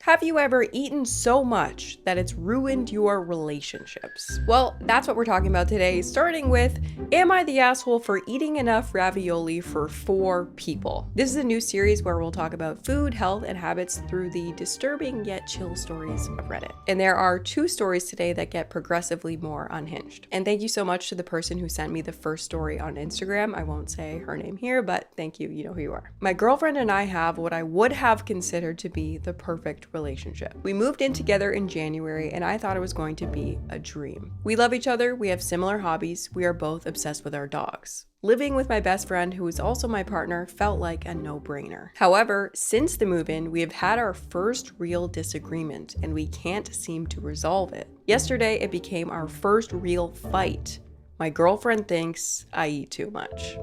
Have you ever eaten so much that it's ruined your relationships? Well, that's what we're talking about today, starting with, am I the asshole for eating enough ravioli for 4 people? This is a new series where we'll talk about food, health, and habits through the disturbing yet chill stories of Reddit. And there are 2 stories today that get progressively more unhinged. And thank you so much to the person who sent me the first story on Instagram. I won't say her name here, but thank you, you know who you are. My girlfriend and I have what I would have considered to be the perfect relationship. We moved in together in January and I thought it was going to be a dream. We love each other, we have similar hobbies, we are both obsessed with our dogs. Living with my best friend, who is also my partner, felt like a no-brainer. However, since the move-in, we have had our first real disagreement and we can't seem to resolve it. Yesterday, it became our first real fight. My girlfriend thinks I eat too much.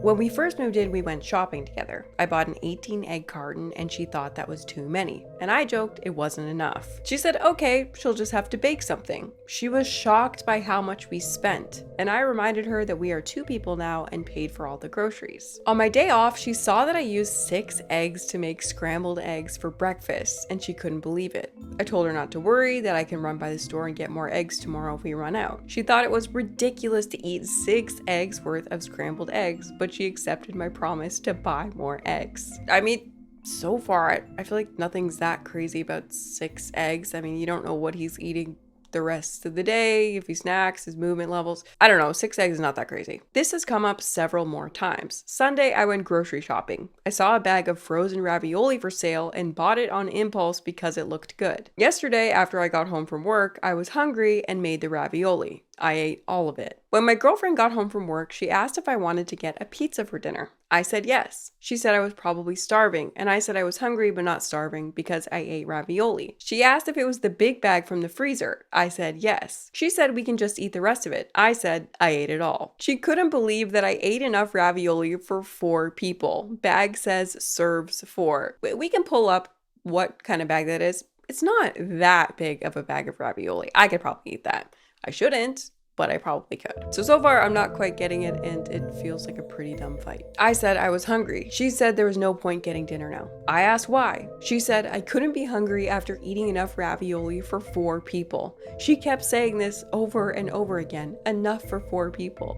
When we first moved in, we went shopping together. I bought an 18-egg carton and she thought that was too many. And I joked it wasn't enough. She said, okay, she'll just have to bake something. She was shocked by how much we spent. And I reminded her that we are 2 people now and paid for all the groceries. On my day off, she saw that I used 6 eggs to make scrambled eggs for breakfast and she couldn't believe it. I told her not to worry, that I can run by the store and get more eggs tomorrow if we run out. She thought it was ridiculous to eat 6 eggs worth of scrambled eggs, but she accepted my promise to buy more eggs. I mean, so far, I feel like nothing's that crazy about 6 eggs. I mean, you don't know what he's eating the rest of the day, if he snacks, his movement levels. I don't know, 6 eggs is not that crazy. This has come up several more times. Sunday, I went grocery shopping. I saw a bag of frozen ravioli for sale and bought it on impulse because it looked good. Yesterday, after I got home from work, I was hungry and made the ravioli. I ate all of it. When my girlfriend got home from work, she asked if I wanted to get a pizza for dinner. I said yes. She said I was probably starving, and I said I was hungry but not starving because I ate ravioli. She asked if it was the big bag from the freezer. I said yes. She said we can just eat the rest of it. I said I ate it all. She couldn't believe that I ate enough ravioli for 4 people. Bag says serves 4. We can pull up what kind of bag that is. It's not that big of a bag of ravioli. I could probably eat that. I shouldn't, but I probably could. So far, I'm not quite getting it, and it feels like a pretty dumb fight. I said I was hungry. She said there was no point getting dinner now. I asked why. She said I couldn't be hungry after eating enough ravioli for 4 people. She kept saying this over and over again. Enough for 4 people.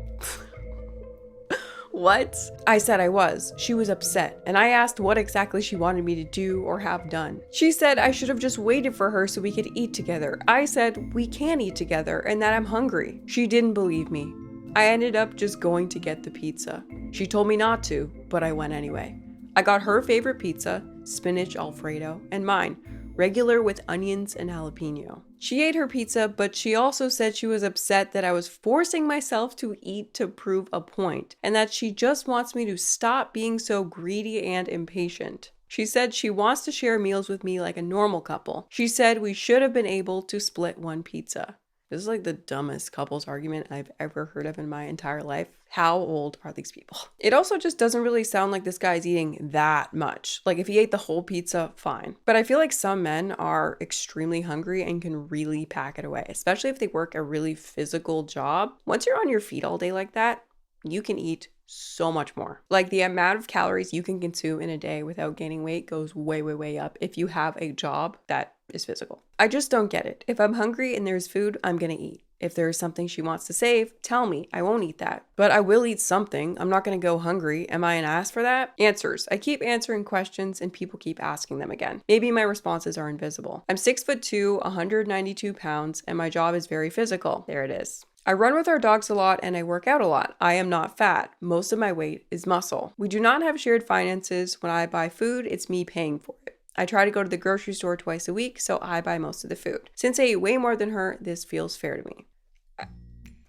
What? I said I was. She was upset, and I asked what exactly she wanted me to do or have done. She said I should have just waited for her so we could eat together. I said we can eat together and that I'm hungry. She didn't believe me. I ended up just going to get the pizza. She told me not to, but I went anyway. I got her favorite pizza, spinach Alfredo, and mine, regular with onions and jalapeno. She ate her pizza, but she also said she was upset that I was forcing myself to eat to prove a point, and that she just wants me to stop being so greedy and impatient. She said she wants to share meals with me like a normal couple. She said we should have been able to split one pizza. This is like the dumbest couples argument I've ever heard of in my entire life. How old are these people? It also just doesn't really sound like this guy's eating that much. Like if he ate the whole pizza, fine. But I feel like some men are extremely hungry and can really pack it away, especially if they work a really physical job. Once you're on your feet all day like that, you can eat so much more. Like the amount of calories you can consume in a day without gaining weight goes way, way, way up if you have a job that is physical. I just don't get it. If I'm hungry and there's food, I'm gonna eat. If there is something she wants to save, tell me. I won't eat that. But I will eat something. I'm not gonna go hungry. Am I an ass for that? Answers. I keep answering questions and people keep asking them again. Maybe my responses are invisible. I'm 6'2", 192 pounds, and my job is very physical. There it is. I run with our dogs a lot and I work out a lot. I am not fat. Most of my weight is muscle. We do not have shared finances. When I buy food, it's me paying for it. I try to go to the grocery store twice a week, so I buy most of the food. Since I eat way more than her, this feels fair to me.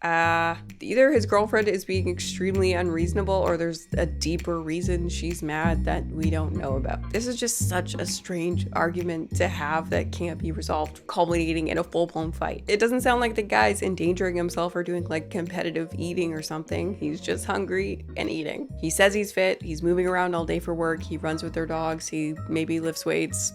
Either his girlfriend is being extremely unreasonable or there's a deeper reason she's mad that we don't know about. This is just such a strange argument to have that can't be resolved, culminating in a full-blown fight. It doesn't sound like the guy's endangering himself or doing like competitive eating or something. He's just hungry and eating. He says he's fit, he's moving around all day for work, he runs with their dogs, he maybe lifts weights.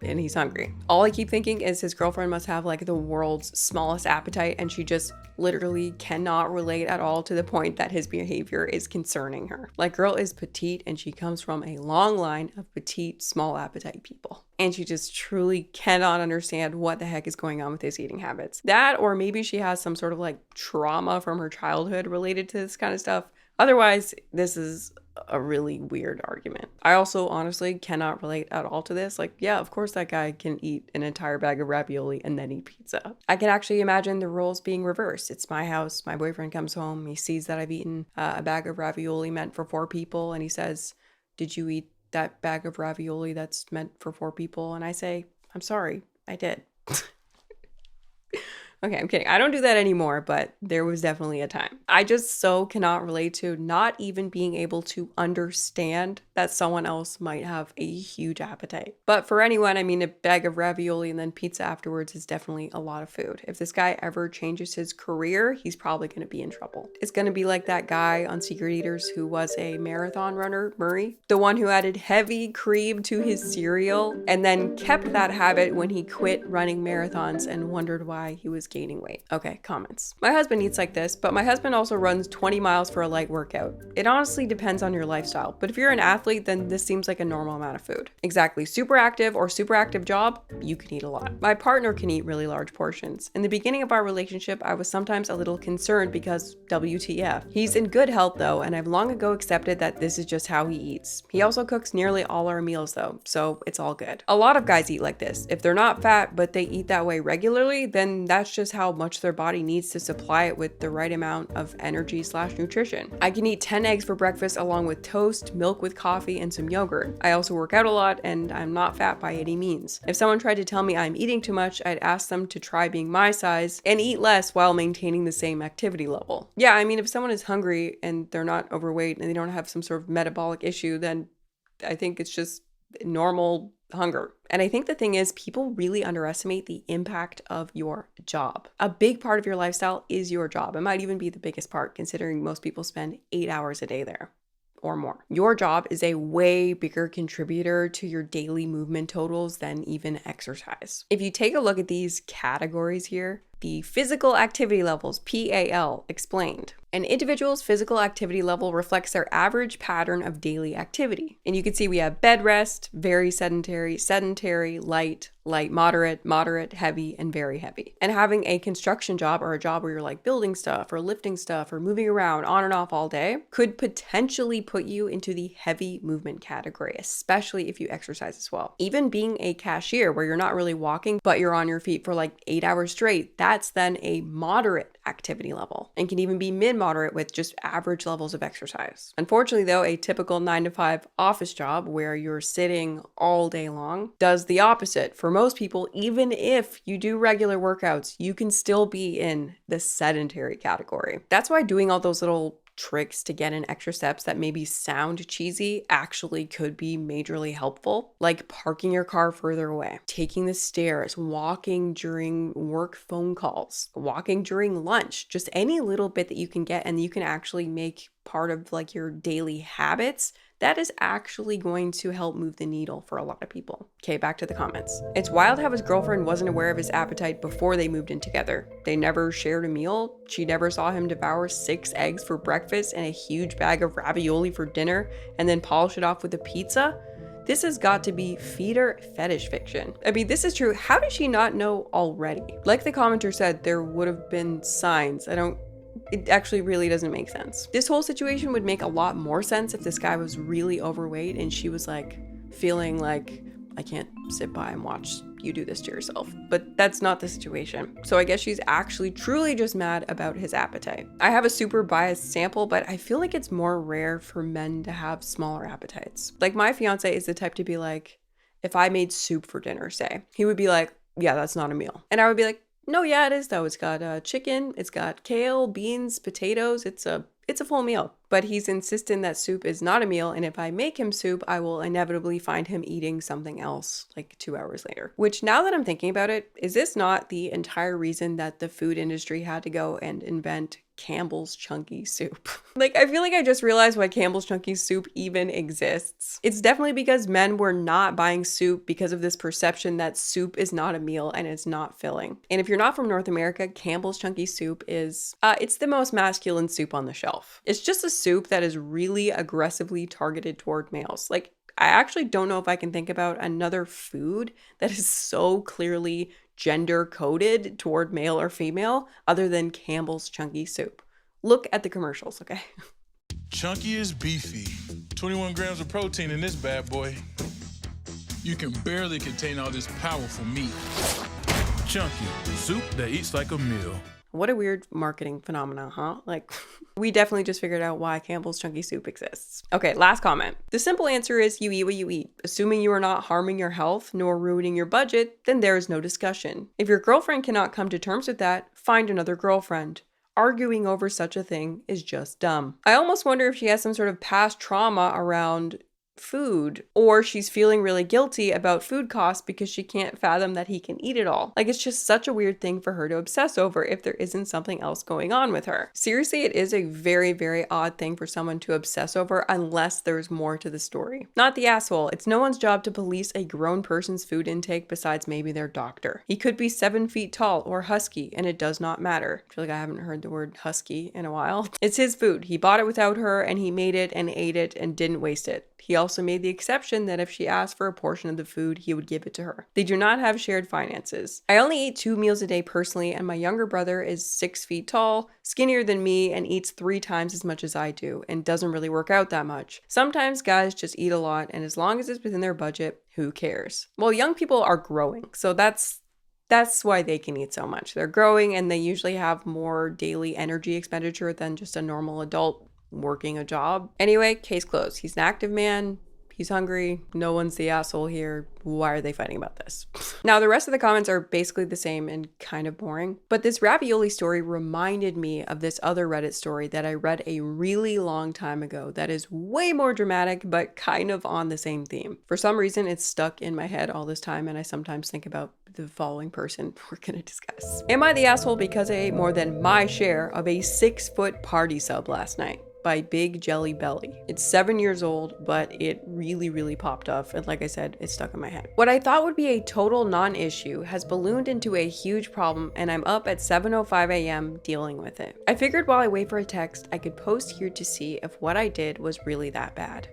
and he's hungry. All I keep thinking is his girlfriend must have like the world's smallest appetite, and she just literally cannot relate at all to the point that his behavior is concerning her. Like, girl is petite and she comes from a long line of petite, small appetite people. And she just truly cannot understand what the heck is going on with his eating habits. That, or maybe she has some sort of like trauma from her childhood related to this kind of stuff. Otherwise, this is a really weird argument. I also honestly cannot relate at all to this. Like, yeah, of course that guy can eat an entire bag of ravioli and then eat pizza. I can actually imagine the roles being reversed. It's my house. My boyfriend comes home. He sees that I've eaten a bag of ravioli meant for 4 people. And he says, "Did you eat that bag of ravioli that's meant for 4 people?" And I say, "I'm sorry, I did." Okay, I'm kidding. I don't do that anymore, but there was definitely a time. I just so cannot relate to not even being able to understand that someone else might have a huge appetite. But for anyone, I mean, a bag of ravioli and then pizza afterwards is definitely a lot of food. If this guy ever changes his career, he's probably going to be in trouble. It's going to be like that guy on Secret Eaters who was a marathon runner, Murray, the one who added heavy cream to his cereal and then kept that habit when he quit running marathons and wondered why he was gaining weight. Okay, comments. My husband eats like this, but my husband also runs 20 miles for a light workout. It honestly depends on your lifestyle, but if you're an athlete, then this seems like a normal amount of food. Exactly. Super active or super active job, you can eat a lot. My partner can eat really large portions. In the beginning of our relationship, I was sometimes a little concerned because WTF. He's in good health though, and I've long ago accepted that this is just how he eats. He also cooks nearly all our meals though, so it's all good. A lot of guys eat like this. If they're not fat, but they eat that way regularly, then that's just how much their body needs to supply it with the right amount of energy/nutrition. I can eat 10 eggs for breakfast along with toast, milk with coffee, and some yogurt. I also work out a lot and I'm not fat by any means. If someone tried to tell me I'm eating too much, I'd ask them to try being my size and eat less while maintaining the same activity level. Yeah, I mean, if someone is hungry and they're not overweight and they don't have some sort of metabolic issue, then I think it's just normal hunger. And I think the thing is, people really underestimate the impact of your job. A big part of your lifestyle is your job. It might even be the biggest part, considering most people spend 8 hours a day there or more. Your job is a way bigger contributor to your daily movement totals than even exercise. If you take a look at these categories here, the physical activity levels, PAL, explained. An individual's physical activity level reflects their average pattern of daily activity. And you can see we have bed rest, very sedentary, sedentary, light, moderate, heavy, and very heavy. And having a construction job or a job where you're like building stuff or lifting stuff or moving around on and off all day could potentially put you into the heavy movement category, especially if you exercise as well. Even being a cashier where you're not really walking, but you're on your feet for like 8 hours straight, that's then a moderate activity level and can even be mid-moderate with just average levels of exercise. Unfortunately though, a typical 9-to-5 office job where you're sitting all day long does the opposite. For most people, even if you do regular workouts, you can still be in the sedentary category. That's why doing all those little tricks to get in extra steps that maybe sound cheesy actually could be majorly helpful, like parking your car further away, taking the stairs, walking during work phone calls, walking during lunch, just any little bit that you can get and you can actually make part of like your daily habits. That is actually going to help move the needle for a lot of people. Okay, back to the comments. It's wild how his girlfriend wasn't aware of his appetite before they moved in together. They never shared a meal. She never saw him devour 6 eggs for breakfast and a huge bag of ravioli for dinner and then polish it off with a pizza. This has got to be feeder fetish fiction. I mean, this is true. How did she not know already? Like the commenter said, there would have been signs. It actually really doesn't make sense. This whole situation would make a lot more sense if this guy was really overweight and she was like feeling like, I can't sit by and watch you do this to yourself. But that's not the situation. So I guess she's actually truly just mad about his appetite. I have a super biased sample, but I feel like it's more rare for men to have smaller appetites. Like my fiance is the type to be like, if I made soup for dinner, say, he would be like, yeah, that's not a meal. And I would be like, no, yeah, it is though. It's got chicken, it's got kale, beans, potatoes. It's a full meal. But he's insistent that soup is not a meal, and if I make him soup, I will inevitably find him eating something else like 2 hours later. Which, now that I'm thinking about it, is this not the entire reason that the food industry had to go and invent Campbell's Chunky Soup. Like, I feel like I just realized why Campbell's Chunky Soup even exists. It's definitely because men were not buying soup because of this perception that soup is not a meal and it's not filling. And if you're not from North America, Campbell's Chunky Soup is, it's the most masculine soup on the shelf. It's just a soup that is really aggressively targeted toward males. Like, I actually don't know if I can think about another food that is so clearly gender coded toward male or female other than Campbell's Chunky Soup. Look at the commercials, okay? Chunky is beefy. 21 grams of protein in this bad boy. You can barely contain all this powerful meat. Chunky, soup that eats like a meal. What a weird marketing phenomenon, huh? Like, we definitely just figured out why Campbell's Chunky Soup exists. Okay, last comment. The simple answer is you eat what you eat. Assuming you are not harming your health nor ruining your budget, then there is no discussion. If your girlfriend cannot come to terms with that, find another girlfriend. Arguing over such a thing is just dumb. I almost wonder if she has some sort of past trauma around food, or she's feeling really guilty about food costs because she can't fathom that he can eat it all. Like, it's just such a weird thing for her to obsess over if there isn't something else going on with her. Seriously, it is a very, very odd thing for someone to obsess over unless there's more to the story. Not the asshole. It's no one's job to police a grown person's food intake besides maybe their doctor. He could be 7 feet tall or husky, and it does not matter. I feel like I haven't heard the word husky in a while. It's his food. He bought it without her, and he made it and ate it and didn't waste it. He also made the exception that if she asked for a portion of the food, he would give it to her. They do not have shared finances. I only eat 2 meals a day personally, and my younger brother is 6 feet tall, skinnier than me, and eats 3 times as much as I do, and doesn't really work out that much. Sometimes guys just eat a lot, and as long as it's within their budget, who cares? Well, young people are growing, so that's why they can eat so much. They're growing, and they usually have more daily energy expenditure than just a normal adult working a job. Anyway, case closed. He's an active man. He's hungry. No one's the asshole here. Why are they fighting about this? Now, the rest of the comments are basically the same and kind of boring, but this ravioli story reminded me of this other Reddit story that I read a really long time ago that is way more dramatic, but kind of on the same theme. For some reason, it's stuck in my head all this time, and I sometimes think about the following person we're gonna discuss. Am I the asshole because I ate more than my share of a 6-foot party sub last night? By Big Jelly Belly. It's 7 years old, but it really, really popped off. And like I said, it's stuck in my head. What I thought would be a total non-issue has ballooned into a huge problem, and I'm up at 7:05 a.m. dealing with it. I figured while I wait for a text, I could post here to see if what I did was really that bad.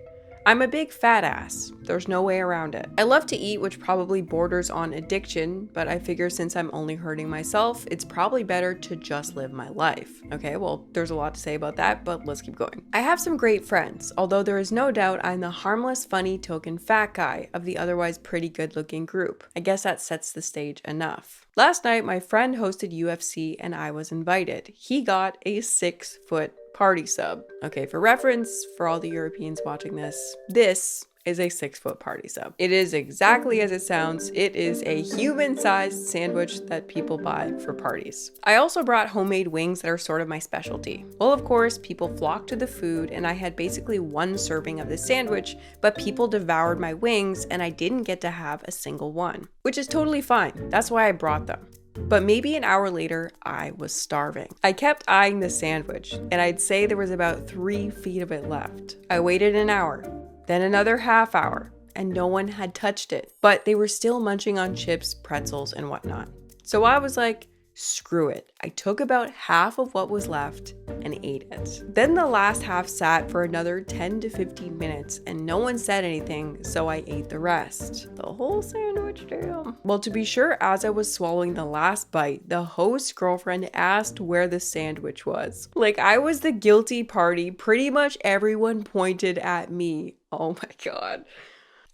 I'm a big fat ass. There's no way around it. I love to eat, which probably borders on addiction, but I figure since I'm only hurting myself, it's probably better to just live my life. Okay, well, there's a lot to say about that, but let's keep going. I have some great friends, although there is no doubt I'm the harmless, funny, token fat guy of the otherwise pretty good looking group. I guess that sets the stage enough. Last night, my friend hosted UFC and I was invited. He got a 6-foot party sub. Okay, for reference, for all the Europeans watching this is a 6-foot party sub. It is exactly as it sounds. It is a human-sized sandwich that people buy for parties. I also brought homemade wings that are sort of my specialty. Well, of course, people flocked to the food, and I had basically 1 serving of the sandwich, but people devoured my wings, and I didn't get to have a single one, which is totally fine. That's why I brought them. But maybe an hour later, I was starving. I kept eyeing the sandwich, and I'd say there was about 3 feet of it left. I waited an hour, then another half hour, and no one had touched it. But they were still munching on chips, pretzels, and whatnot. So I was like, screw it. I took about half of what was left and ate it. Then the last half sat for another 10 to 15 minutes and no one said anything, so I ate the rest. The whole sandwich, damn. Well, to be sure, as I was swallowing the last bite, the host's girlfriend asked where the sandwich was. Like, I was the guilty party. Pretty much everyone pointed at me. Oh my God.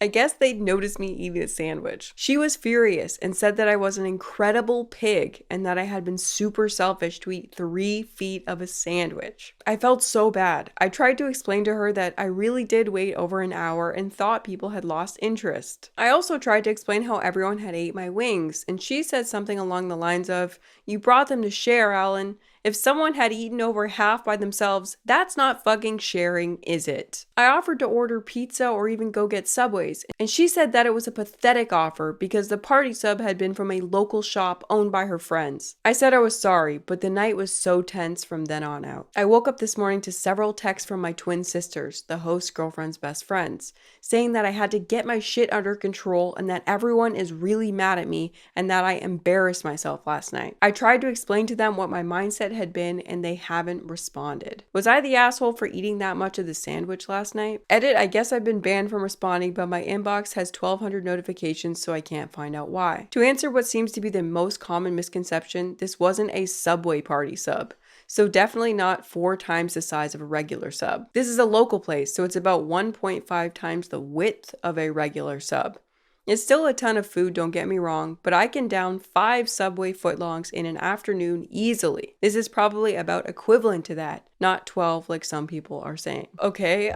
I guess they'd noticed me eating a sandwich. She was furious and said that I was an incredible pig and that I had been super selfish to eat 3 feet of a sandwich. I felt so bad. I tried to explain to her that I really did wait over an hour and thought people had lost interest. I also tried to explain how everyone had ate my wings, and she said something along the lines of, "You brought them to share, Alan," If someone had eaten over half by themselves, that's not fucking sharing, is it? I offered to order pizza or even go get Subways, and she said that it was a pathetic offer because the party sub had been from a local shop owned by her friends. I said I was sorry, but the night was so tense from then on out. I woke up this morning to several texts from my twin sisters, the host's girlfriend's best friends, saying that I had to get my shit under control and that everyone is really mad at me and that I embarrassed myself last night. I tried to explain to them what my mindset had been and they haven't responded. Was I the asshole for eating that much of the sandwich last night? Edit, I guess I've been banned from responding, but my inbox has 1,200 notifications, so I can't find out why. To answer what seems to be the most common misconception, this wasn't a Subway party sub. So definitely not 4 times the size of a regular sub. This is a local place, so it's about 1.5 times the width of a regular sub. It's still a ton of food, don't get me wrong, but I can down 5 Subway footlongs in an afternoon easily. This is probably about equivalent to that, not 12 like some people are saying. Okay,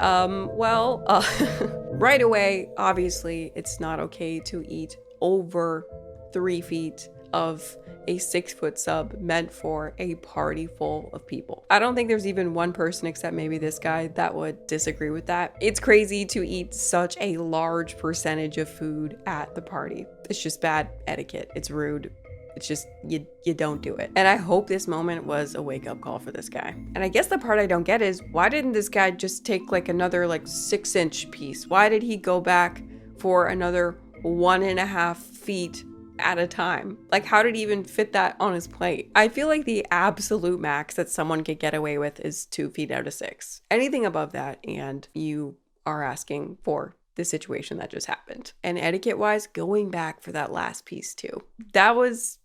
right away, obviously, it's not okay to eat over 3 feet of a 6-foot sub meant for a party full of people. I don't think there's even one person except maybe this guy that would disagree with that. It's crazy to eat such a large percentage of food at the party. It's just bad etiquette. It's rude. It's just, you don't do it. And I hope this moment was a wake-up call for this guy. And I guess the part I don't get is, why didn't this guy just take like another 6-inch piece? Why did he go back for another 1.5 feet at a time? Like, how did he even fit that on his plate? I feel like the absolute max that someone could get away with is 2 feet out of 6. Anything above that, and you are asking for the situation that just happened. And etiquette wise, going back for that last piece too. That was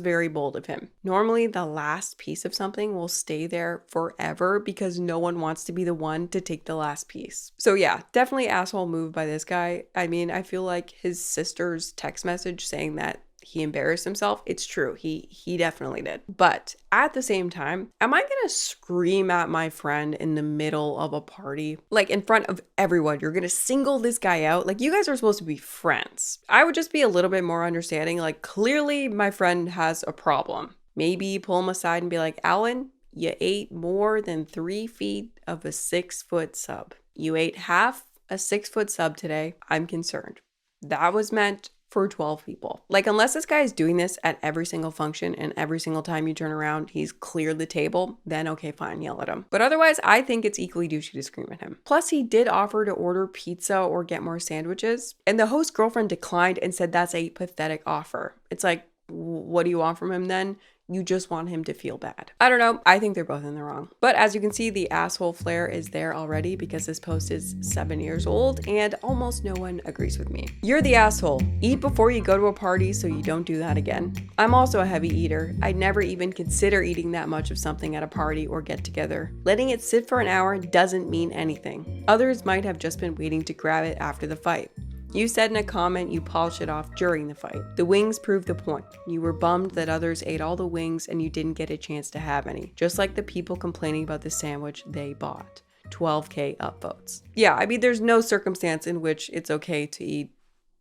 very bold of him. Normally, the last piece of something will stay there forever because no one wants to be the one to take the last piece. So yeah, definitely asshole move by this guy. I mean, I feel like his sister's text message saying that he embarrassed himself, it's true. He definitely did. But at the same time, am I gonna scream at my friend in the middle of a party? Like in front of everyone, you're gonna single this guy out? Like, you guys are supposed to be friends. I would just be a little bit more understanding. Like, clearly my friend has a problem. Maybe pull him aside and be like, Alan, you ate more than 3 feet of a 6-foot sub. You ate half a 6-foot sub today. I'm concerned. That was meant for 12 people. Like, unless this guy is doing this at every single function and every single time you turn around, he's cleared the table, then okay, fine, yell at him. But otherwise, I think it's equally douchey to scream at him. Plus, he did offer to order pizza or get more sandwiches, and the host's girlfriend declined and said that's a pathetic offer. It's like, what do you want from him then? You just want him to feel bad. I don't know. I think they're both in the wrong. But as you can see, the asshole flare is there already because this post is 7 years old and almost no one agrees with me. You're the asshole. Eat before you go to a party so you don't do that again. I'm also a heavy eater. I'd never even consider eating that much of something at a party or get together. Letting it sit for an hour doesn't mean anything. Others might have just been waiting to grab it after the fight. You said in a comment you polished it off during the fight. The wings proved the point. You were bummed that others ate all the wings and you didn't get a chance to have any. Just like the people complaining about the sandwich they bought. 12K upvotes. Yeah, I mean, there's no circumstance in which it's okay to eat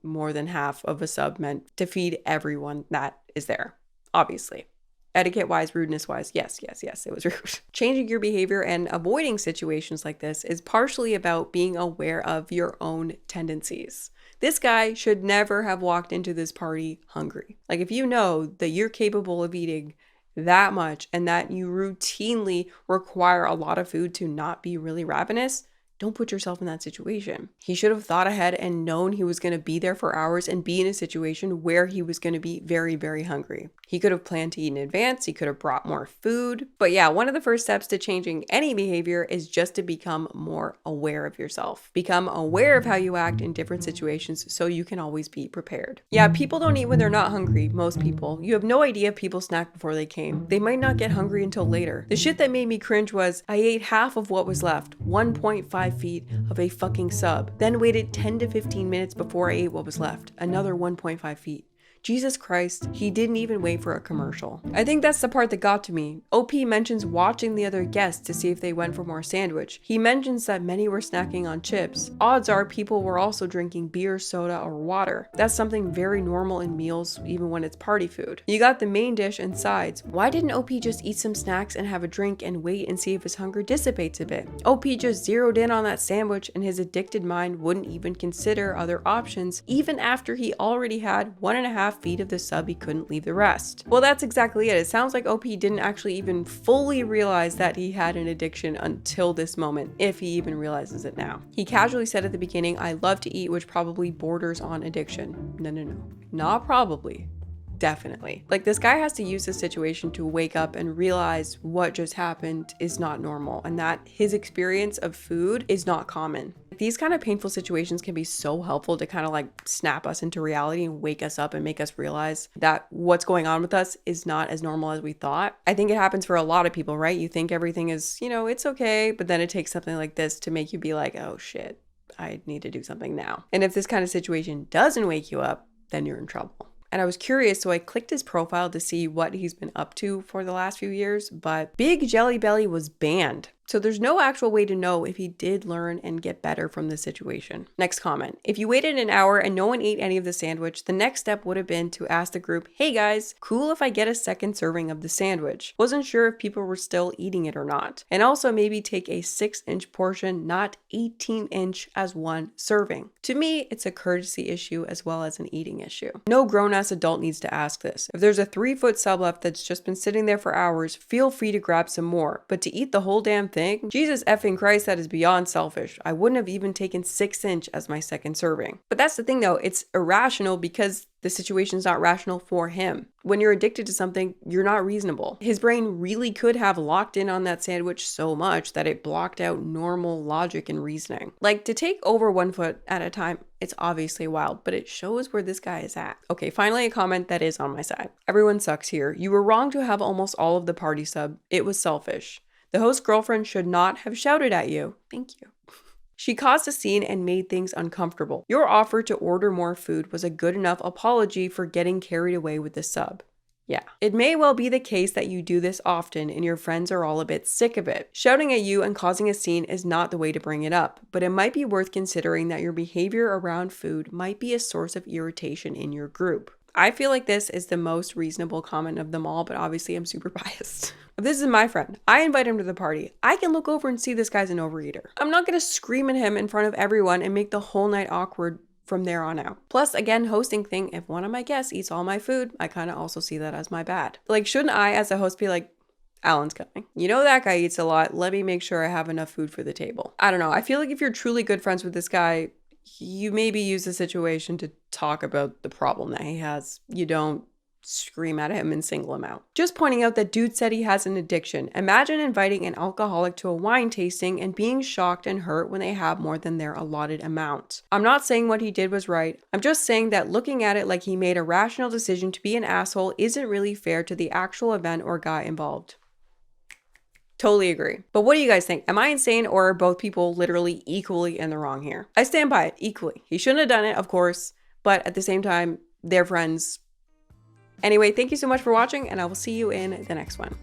more than half of a sub meant to feed everyone that is there. Obviously. Etiquette-wise, rudeness-wise, yes, it was rude. Changing your behavior and avoiding situations like this is partially about being aware of your own tendencies. This guy should never have walked into this party hungry. Like, if you know that you're capable of eating that much and that you routinely require a lot of food to not be really ravenous, don't put yourself in that situation. He should have thought ahead and known he was going to be there for hours and be in a situation where he was going to be very, very hungry. He could have planned to eat in advance. He could have brought more food. But yeah, one of the first steps to changing any behavior is just to become more aware of yourself. Become aware of how you act in different situations so you can always be prepared. Yeah, people don't eat when they're not hungry, most people. You have no idea if people snack before they came. They might not get hungry until later. The shit that made me cringe was I ate half of what was left, 1.5 feet of a fucking sub, then waited 10 to 15 minutes before I ate what was left, another 1.5 feet. Jesus Christ, he didn't even wait for a commercial. I think that's the part that got to me. OP mentions watching the other guests to see if they went for more sandwich. He mentions that many were snacking on chips. Odds are people were also drinking beer, soda, or water. That's something very normal in meals, even when it's party food. You got the main dish and sides. Why didn't OP just eat some snacks and have a drink and wait and see if his hunger dissipates a bit? OP just zeroed in on that sandwich, and his addicted mind wouldn't even consider other options, even after he already had 1.5 feet of the sub. He couldn't leave the rest. Well, that's exactly it. It sounds like OP didn't actually even fully realize that he had an addiction until this moment, if he even realizes it now. He casually said at the beginning, "I love to eat," which probably borders on addiction. No. Not probably. Definitely. Like, this guy has to use this situation to wake up and realize what just happened is not normal, and that his experience of food is not common. These kind of painful situations can be so helpful to kind of like snap us into reality and wake us up and make us realize that what's going on with us is not as normal as we thought. I think it happens for a lot of people, right? You think everything is, it's okay, but then it takes something like this to make you be like, oh shit, I need to do something now. And if this kind of situation doesn't wake you up, then you're in trouble. And I was curious, so I clicked his profile to see what he's been up to for the last few years, but Big Jelly Belly was banned. So there's no actual way to know if he did learn and get better from this situation. Next comment. If you waited an hour and no one ate any of the sandwich, the next step would have been to ask the group, "Hey guys, cool if I get a second serving of the sandwich?" Wasn't sure if people were still eating it or not. And also maybe take a 6-inch portion, not 18-inch as one serving. To me, it's a courtesy issue as well as an eating issue. No grown-ass adult needs to ask this. If there's a 3-foot sub left that's just been sitting there for hours, feel free to grab some more. But to eat the whole damn thing, Jesus effing Christ, that is beyond selfish. I wouldn't have even taken 6-inch as my second serving. But that's the thing though, it's irrational because the situation's not rational for him. When you're addicted to something, you're not reasonable. His brain really could have locked in on that sandwich so much that it blocked out normal logic and reasoning. Like, to take over 1 foot at a time, it's obviously wild, but it shows where this guy is at. Okay, finally a comment that is on my side. Everyone sucks here. You were wrong to have almost all of the party sub. It was selfish. The host's girlfriend should not have shouted at you. Thank you. She caused a scene and made things uncomfortable. Your offer to order more food was a good enough apology for getting carried away with the sub. Yeah, it may well be the case that you do this often and your friends are all a bit sick of it. Shouting at you and causing a scene is not the way to bring it up, but it might be worth considering that your behavior around food might be a source of irritation in your group. I feel like this is the most reasonable comment of them all, but obviously I'm super biased. If this is my friend, I invite him to the party, I can look over and see this guy's an overeater. I'm not gonna scream at him in front of everyone and make the whole night awkward from there on out. Plus, again, hosting thing, if one of my guests eats all my food, I kind of also see that as my bad. Like, shouldn't I as a host be like, Alan's coming. You know that guy eats a lot, let me make sure I have enough food for the table. I don't know, I feel like if you're truly good friends with this guy, you maybe use the situation to talk about the problem that he has. You don't scream at him and single him out. Just pointing out that dude said he has an addiction. Imagine inviting an alcoholic to a wine tasting and being shocked and hurt when they have more than their allotted amount. I'm not saying what he did was right. I'm just saying that looking at it like he made a rational decision to be an asshole isn't really fair to the actual event or guy involved. Totally agree. But what do you guys think? Am I insane, or are both people literally equally in the wrong here? I stand by it equally. He shouldn't have done it, of course, but at the same time, they're friends. Anyway, thank you so much for watching, and I will see you in the next one.